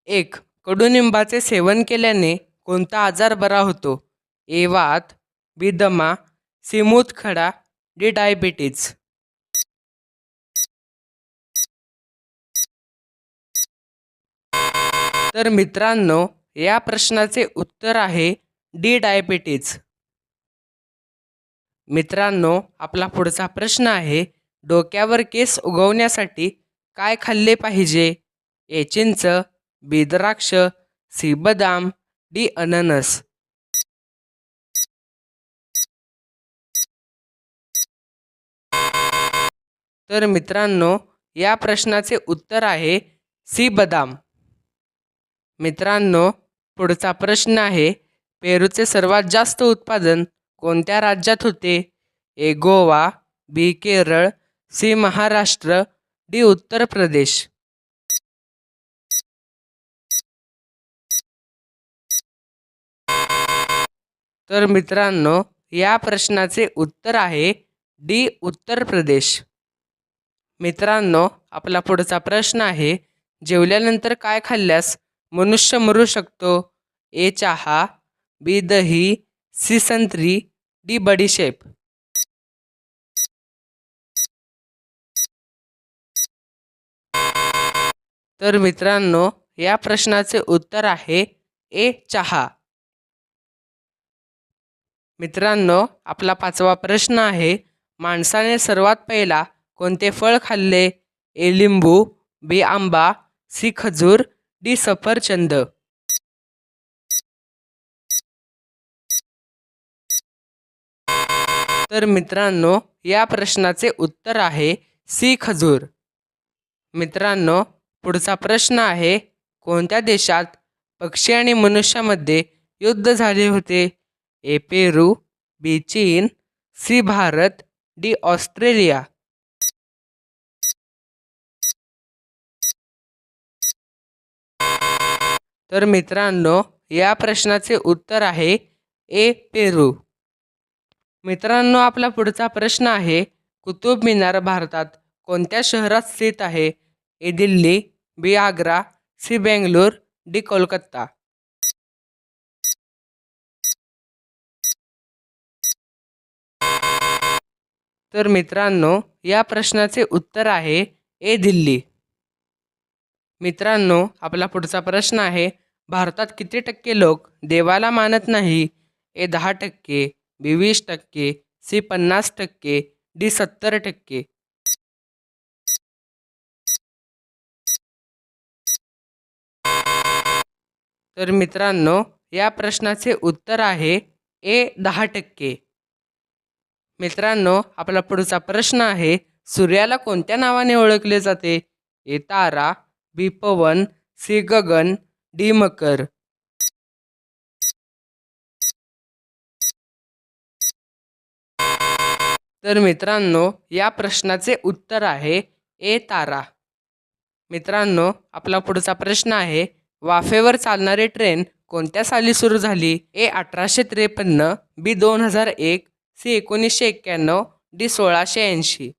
एक. कडुनिंबाचे सेवन केल्याने कोणता आजार बरा होतो? ए. वात, बी. दमा, सी. मूतखडा, डी. डायबिटीज. तर मित्रांनो, या प्रश्नाचे उत्तर आहे डी. डायबिटीज. मित्रांनो, आपला पुढचा प्रश्न आहे, डोक्यावर केस उगवण्यासाठी काय खाल्ले पाहिजे? ए. चिंच, बी. द्राक्ष, सी. बदाम, डी. अननस. तर मित्रांनो, या प्रश्नाचे उत्तर आहे सी. बदाम. मित्रांनो, पुढचा प्रश्न आहे, पेरूचे सर्वात जास्त उत्पादन कोणत्या राज्यात होते? ए. गोवा, बी. केरळ, सी. महाराष्ट्र, डी. उत्तर प्रदेश. तर मित्रांनो, या प्रश्नाचे उत्तर आहे डी. उत्तर प्रदेश. मित्रांनो, आपला पुढचा प्रश्न आहे, जेवल्यानंतर काय खाल्ल्यास मनुष्य मरू शकतो? ए. चहा, बी. दही, सी. संत्री, डी. बडीशेप. तर मित्रांनो, या प्रश्नाचे उत्तर आहे ए. चहा. मित्रांनो, आपला पाचवा प्रश्न आहे, माणसाने सर्वात पहिला कोणते फळ खाल्ले? ए. लिंबू, बी. आंबा, सी. खजूर, डी. सफरचंद. तर मित्रांनो, या प्रश्नाचे उत्तर आहे सी. खजूर. मित्रांनो, पुढचा प्रश्न आहे, कोणत्या देशात पक्षी आणि मनुष्यामध्ये युद्ध झाले होते? ए. पेरू, बी. चीन, सी. भारत, डी. ऑस्ट्रेलिया. तर मित्रांनो, या प्रश्नाचे उत्तर आहे ए. पेरू. मित्रांनो, आपला पुढचा प्रश्न आहे, कुतुब मिनार भारतात कोणत्या शहरात स्थित आहे? ए. दिल्ली, बी. आग्रा, सी. बेंगलोर, डी. कोलकाता. तर मित्रांनो, या प्रश्नाचे उत्तर आहे ए. दिल्ली. मित्रांनो, आपला पुढचा प्रश्न आहे, भारतात किती टक्के लोक देवाला मानत नाही? ए. 10%, बी. 20%, सी. 50%, डी. 70%. तर मित्रांनो, या प्रश्नाचे उत्तर आहे ए. 10%. मित्रांनो, आपला पुढचा प्रश्न आहे, सूर्याला कोणत्या नावाने ओळखले जाते? ए. तारा, बी. पवन, सी. गगन, डी. मकर. तर मित्रांनो, या प्रश्नाचे उत्तर आहे ए. तारा. मित्रांनो, आपला पुढचा प्रश्न आहे, वाफेवर चालणारी ट्रेन कोणत्या साली सुरू झाली? ए. 1853, बी. 2001, सी. 1991, डी. 1680.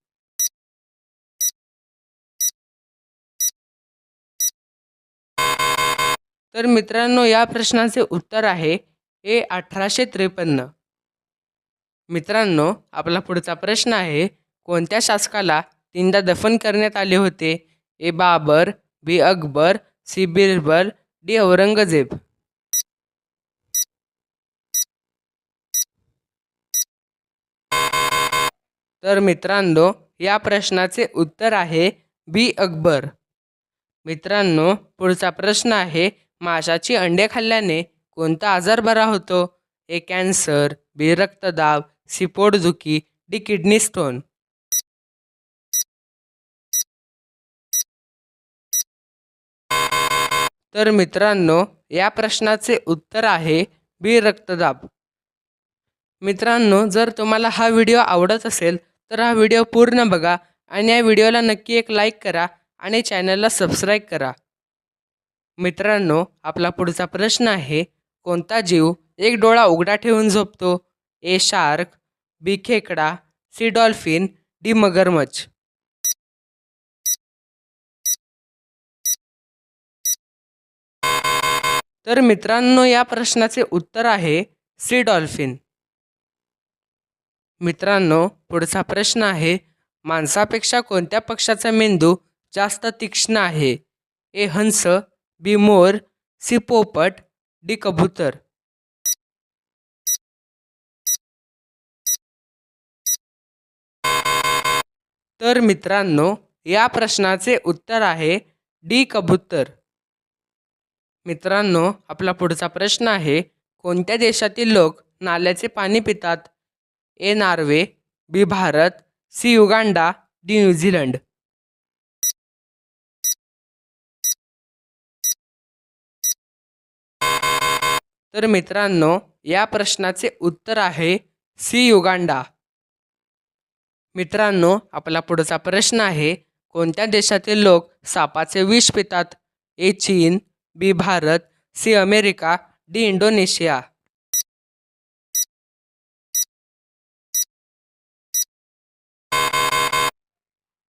तर मित्रांनो, या प्रश्नाचे उत्तर आहे ए. 1853. मित्रांनो, आपला पुढचा प्रश्न आहे, कोणत्या शासकाला 3दा दफन करण्यात आले होते? ए. बाबर, बी. अकबर, सी. बिरबल, डी. औरंगजेब. तर मित्रांनो, या प्रश्नाचे उत्तर आहे बी. अकबर. मित्रांनो, पुढचा प्रश्न आहे, माशाची अंडे खाल्ल्याने कोणता आजार बरा होतो? ए. कॅन्सर, बी. रक्तदाब, सी. पोटदुखी, डी. Kidney stone. तर मित्रांनो, या प्रश्नाचे उत्तर आहे बी. रक्तदाब. मित्रांनो, जर तुम्हाला हा व्हिडिओ आवडत असेल तर हा व्हिडिओ पूर्ण बघा आणि या व्हिडिओला नक्की एक लाईक करा आणि चॅनलला सबस्क्राईब करा. मित्रांनो, आपला पुढचा प्रश्न आहे, कोणता जीव एक डोळा उघडा ठेवून झोपतो? ए. शार्क, बी. खेकडा, सी. Dolphin, D. मगरमच्छ. तर मित्रांनो या प्रश्नाचे उत्तर आहे सी डॉल्फिन. मित्रांनो पुढचा प्रश्न आहे, माणसापेक्षा कोणत्या पक्ष्याचा मेंदू जास्त तीक्ष्ण आहे? ए हंस, बी मोर, सी पोपट, डी कबूतर. तर मित्रांनो या प्रश्नाचे उत्तर आहे डी कबूतर. मित्रांनो आपला पुढचा प्रश्न आहे, कोणत्या देशातील लोक नाल्याचे पाणी पितात? A Norway, B Bharat, C Uganda, D New Zealand. तर मित्रांनो या प्रश्नाचे उत्तर आहे सी युगांडा. मित्रांनो आपला पुढचा प्रश्न आहे, कोणत्या देशातील लोक सापाचे विष पितात? ए चीन, B Bharat, C America, D Indonesia.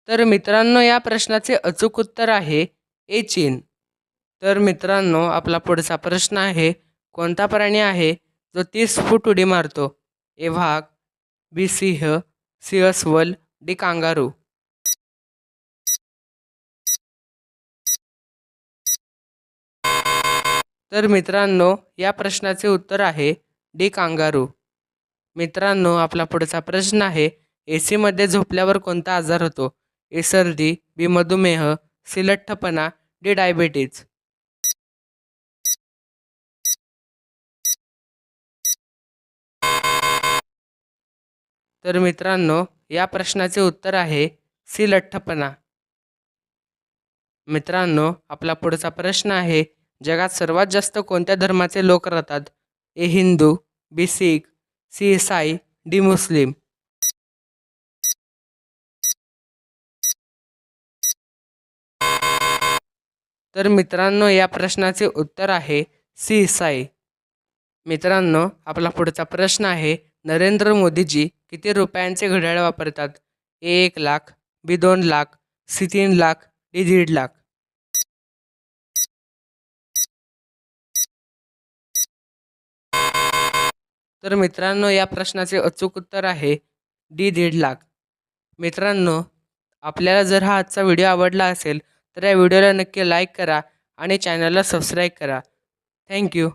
तर मित्रांनो या प्रश्नाचे अचूक उत्तर आहे ए चीन. तर मित्रांनो आपला पुढचा प्रश्न आहे, कोणता प्राणी आहे जो 30 फूट उडी मारतो? ए वाघ, बी सिंह, सी अस्वल, डी कांगारू. तर मित्रांनो या प्रश्नाचे उत्तर आहे डी कांगारू. मित्रांनो आपला पुढचा प्रश्न आहे, एसीमध्ये झोपल्यावर कोणता आजार होतो? ए सर्दी, बी मधुमेह, सी लठ्ठपणा, डी डायबिटीज. तर मित्रांनो या प्रश्नाचे उत्तर आहे सी लठ्ठपणा. मित्रांनो आपला पुढचा प्रश्न आहे, जगात सर्वात जास्त कोणत्या धर्माचे लोक राहतात? ए हिंदू, बी सिख, सी ईसाई, डी मुस्लिम. तर मित्रांनो या प्रश्नाचे उत्तर आहे सी ईसाई. मित्रांनो आपला पुढचा प्रश्न आहे, नरेंद्र मोदीजी किती रुपयांचे घड्याळ वापरतात? ए 1 लाख, बी 2 लाख, सी 3 लाख, डी 1.5 लाख. तर मित्रांनो या प्रश्नाचे अचूक उत्तर आहे डी 1.5 लाख. मित्रांनो आपल्याला जर हा आजचा व्हिडिओ आवडला असेल तर या व्हिडिओला नक्की लाईक करा आणि चॅनलला सबस्क्राईब करा. थँक्यू.